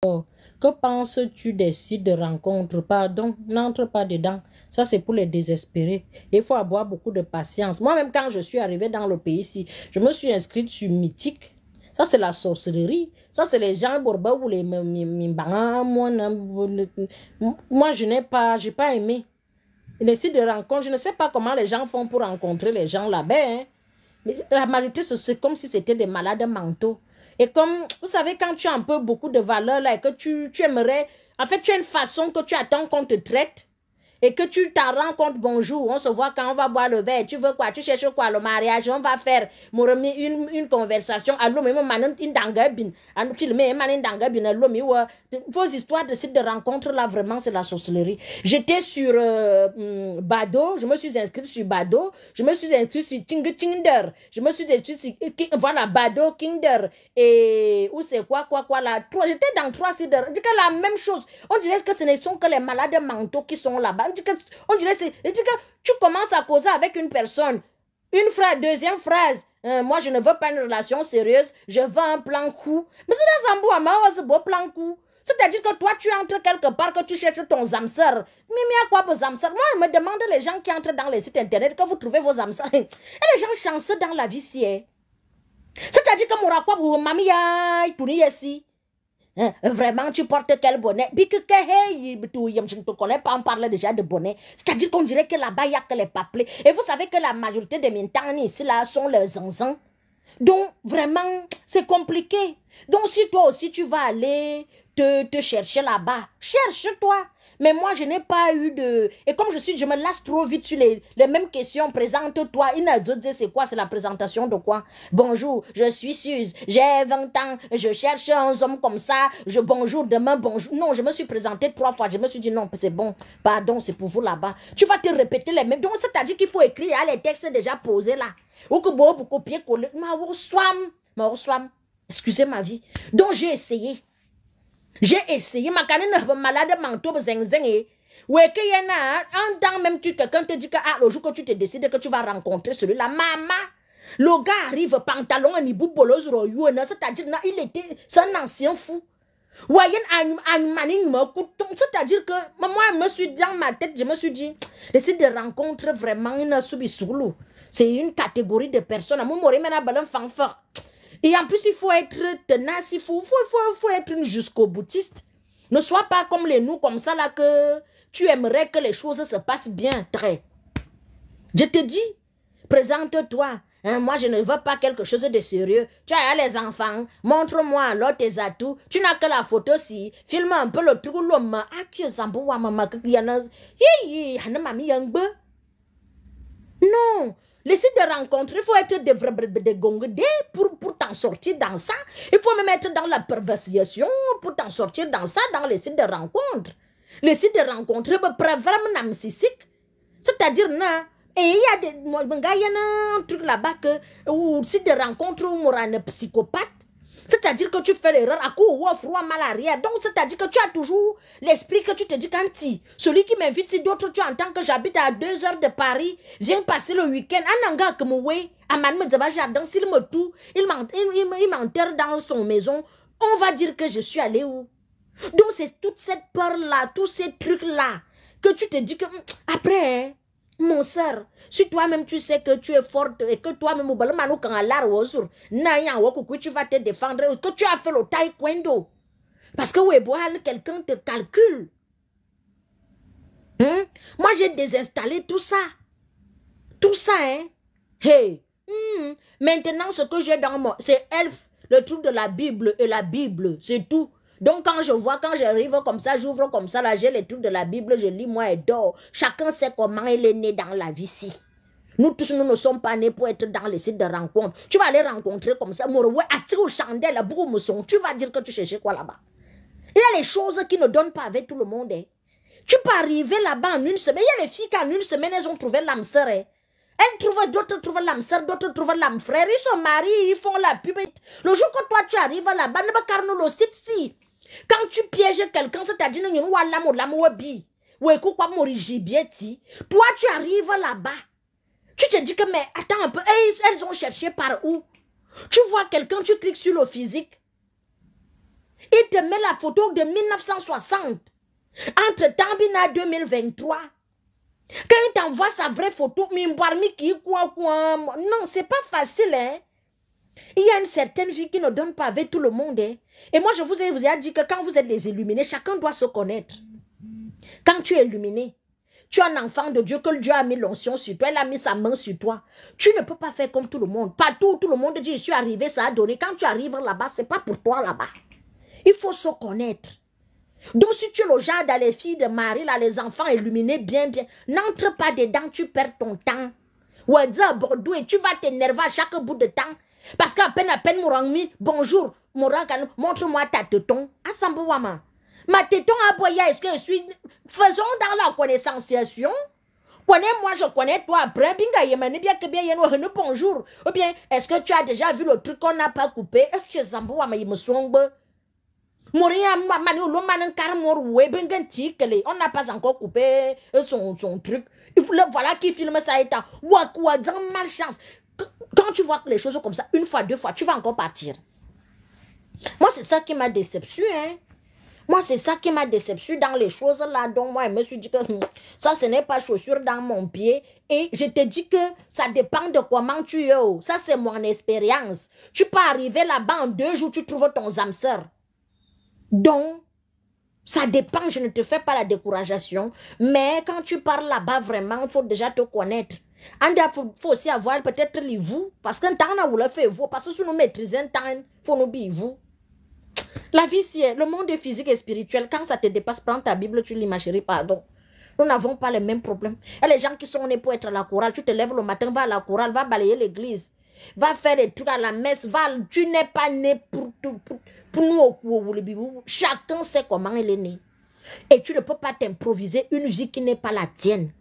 Que penses-tu des sites de rencontres? Pardon, n'entre pas dedans. Ça, c'est pour les désespérés. Il faut avoir beaucoup de patience. Moi-même, quand je suis arrivée dans le pays ici, je me suis inscrite sur Mythique. Ça, c'est la sorcellerie. Ça, c'est les gens Borba ou les Mimbanga. Moi, je n'ai pas, j'ai pas aimé. Les sites de rencontres, je ne sais pas comment les gens font pour rencontrer les gens là-bas. Hein. Mais la majorité, c'est comme si c'était des malades mentaux. Et comme, vous savez, quand tu as un peu beaucoup de valeur là et que tu aimerais, en fait, tu as une façon que tu attends qu'on te traite et que tu t'en rends compte, bonjour, on se voit quand on va boire le verre, tu veux quoi, tu cherches quoi, le mariage, on va faire une conversation, allô, mais manon in dangabin, allô, tu le mets, manon dangabin, allô, mais vos histoires de sites de rencontres là, vraiment, c'est la sorcellerie. J'étais sur Bado, je me suis inscrite sur Bado, je me suis inscrite sur Tinder, je me suis inscrite sur, voilà, Bado, Kinder, et où c'est quoi là, j'étais dans 3 sites de, je dis que la même chose, on dirait que ce ne sont que les malades mentaux qui sont là-bas. On dirait que tu commences à causer avec une personne. Une phrase, deuxième phrase. Moi, je ne veux pas une relation sérieuse. Je veux un plan coup. Mais c'est dans un beau plan coup. C'est-à-dire que toi, tu entres quelque part, que tu cherches ton zamseur. Mais à quoi vos zamseurs? Moi, je me demande les gens qui entrent dans les sites internet, que vous trouvez vos zamseurs. Et les gens chanceux dans la vie, si. C'est-à-dire que mon rapport, vous mamie, tout ici. Vraiment, tu portes quel bonnet? Je ne te connais pas, on parle déjà de bonnet. C'est-à-dire qu'on dirait que là-bas, il n'y a que les paplés. Et vous savez que la majorité des mintans ici, là, sont les zinzins. Donc, vraiment, c'est compliqué. Donc, si toi aussi, tu vas aller te chercher là-bas, cherche-toi. Mais moi, je n'ai pas eu de... Et comme je me lasse trop vite sur les mêmes questions. Présente-toi. Une autre, c'est quoi? C'est la présentation de quoi? Bonjour, je suis Suze, j'ai 20 ans, je cherche un homme comme ça. Bonjour, demain, bonjour. Non, je me suis présentée 3 fois. Je me suis dit non, c'est bon. Pardon, c'est pour vous là-bas. Tu vas te répéter les mêmes. Donc, c'est-à-dire qu'il faut écrire les textes déjà posés là. Ou que vous copier-coller. Excusez ma vie. Donc, j'ai essayé. Ma canine malade manteau zeng. Ouais, que y en a un temps même quelqu'un te dit que le jour que tu te décides que tu vas rencontrer celui-là, maman, le gars arrive pantalon en iboubolos royou, c'est-à-dire c'est un ancien fou. Voyez un manin me couton, c'est-à-dire que moi je me suis dit dans ma tête, je me suis dit, les sites de rencontre vraiment une subisoulou. C'est une catégorie de personnes. Moi m'aurais maintenant ballon fanfare. Et en plus, il faut être tenace, il faut être jusqu'au boutiste. Ne sois pas comme les nous, comme ça, là, que tu aimerais que les choses se passent bien, très. Je te dis, présente-toi. Hein, moi, je ne veux pas quelque chose de sérieux. Tu as les enfants, montre-moi alors tes atouts. Tu n'as que la photo si. Filme un peu le truc, l'homme. Ah, qui est un peu, maman, qui y en a. Non. Les sites de rencontre, il faut être de gongdé pour t'en sortir dans ça. Il faut me mettre dans la perversion pour t'en sortir dans ça, dans les sites de rencontre. Les sites de rencontre, vraiment narcissique. C'est-à-dire, et il y a un truc là-bas que, ou site de rencontre où on un psychopathe. C'est-à-dire que tu fais l'erreur à coup ou froid mal arrière. Donc, c'est-à-dire que tu as toujours l'esprit que tu te dis quand celui qui m'invite, si d'autres tu entends que j'habite à 2 heures de Paris, viens passer le week-end. Un gars comme moi, à Manmezaba Jardin, s'il me tout, il m'enterre dans son maison. On va dire que je suis allé où? Donc, c'est toute cette peur-là, tous ces trucs-là, que tu te dis que après, mon soeur, si toi-même tu sais que tu es forte et que toi-même tu vas te défendre, que tu as fait le taekwondo. Parce que quelqu'un te calcule. Moi, j'ai désinstallé tout ça. Tout ça, hein. Hey. Maintenant, ce que j'ai dans moi, c'est Elf, le truc de la Bible et la Bible, c'est tout. Donc, quand j'arrive comme ça, j'ouvre comme ça, là, j'ai les trucs de la Bible, je lis, moi, et dors. Chacun sait comment il est né dans la vie ici. Nous tous, nous ne sommes pas nés pour être dans les sites de rencontre. Tu vas aller rencontrer comme ça, attire aux chandelles, tu vas dire que tu cherches quoi là-bas. Il y a les choses qui ne donnent pas avec tout le monde. Hein. Tu peux arriver là-bas en une semaine. Il y a les filles qui en une semaine, elles ont trouvé l'âme sœur. Hein. D'autres trouvent l'âme sœur, d'autres trouvent l'âme frère. Ils sont mariés, ils font la pub. Le jour que toi, tu arrives là-bas, ne pas carner le site si. Quand tu pièges quelqu'un, c'est-à-dire que toi, tu arrives là-bas. Tu te dis que, mais attends un peu, elles ont cherché par où? Tu vois quelqu'un, tu cliques sur le physique. Il te met la photo de 1960. Entre-temps, il y a 2023. Quand il t'envoie sa vraie photo, non, c'est pas facile, hein. Il y a une certaine vie qui ne donne pas avec tout le monde, hein. Et moi, je vous ai dit que quand vous êtes des illuminés, chacun doit se connaître. Quand tu es illuminé, tu es un enfant de Dieu, que Dieu a mis l'onction sur toi, il a mis sa main sur toi. Tu ne peux pas faire comme tout le monde. Partout, tout le monde dit, je suis arrivé, ça a donné. Quand tu arrives là-bas, ce n'est pas pour toi là-bas. Il faut se connaître. Donc, si tu es le genre dans les filles de Marie, là, les enfants illuminés, bien, n'entre pas dedans, tu perds ton temps. Ou à Bordeaux, et tu vas t'énerver à chaque bout de temps. Parce qu'à peine, Mourangmi, bonjour, Mourangano, montre-moi ta téton. Asambouama. Ma téton à Boya, est-ce que je suis. Faisons dans la connaissanciation. Connais-moi, je connais toi. Après, binga, yemani, bien que bien, yeno, bonjour. Ou bien, est-ce que tu as déjà vu le truc qu'on n'a pas coupé? Est-ce que Zambouama, il me songe? Mourir, on n'a pas encore coupé son truc. Voilà qui filme ça et malchance. Quand tu vois les choses comme ça, une fois, deux fois, tu vas encore partir. Moi, c'est ça qui m'a déception, hein. Moi, c'est ça qui m'a déception dans les choses là. Donc, moi, je me suis dit que ça, ce n'est pas chaussure dans mon pied. Et je te dis que ça dépend de comment tu es. Ça, c'est mon expérience. Tu peux arriver là-bas en 2 jours, tu trouves ton âme sœur. Donc, ça dépend, je ne te fais pas la découragation. Mais quand tu parles là-bas, vraiment, il faut déjà te connaître. Il faut aussi avoir peut-être les vous. Parce qu'un temps, on a fait vous. Parce que si nous maîtrisons un temps, il faut nous dire vous. La vie, c'est le monde est physique et spirituel. Quand ça te dépasse, prends ta Bible, tu lis ma chérie, pardon. Nous n'avons pas les mêmes problèmes. Et les gens qui sont nés pour être à la chorale, tu te lèves le matin, va à la chorale, va balayer l'église. Va faire des trucs à la messe. Tu n'es pas né pour nous. Chacun sait comment il est né. Et tu ne peux pas t'improviser une vie qui n'est pas la tienne.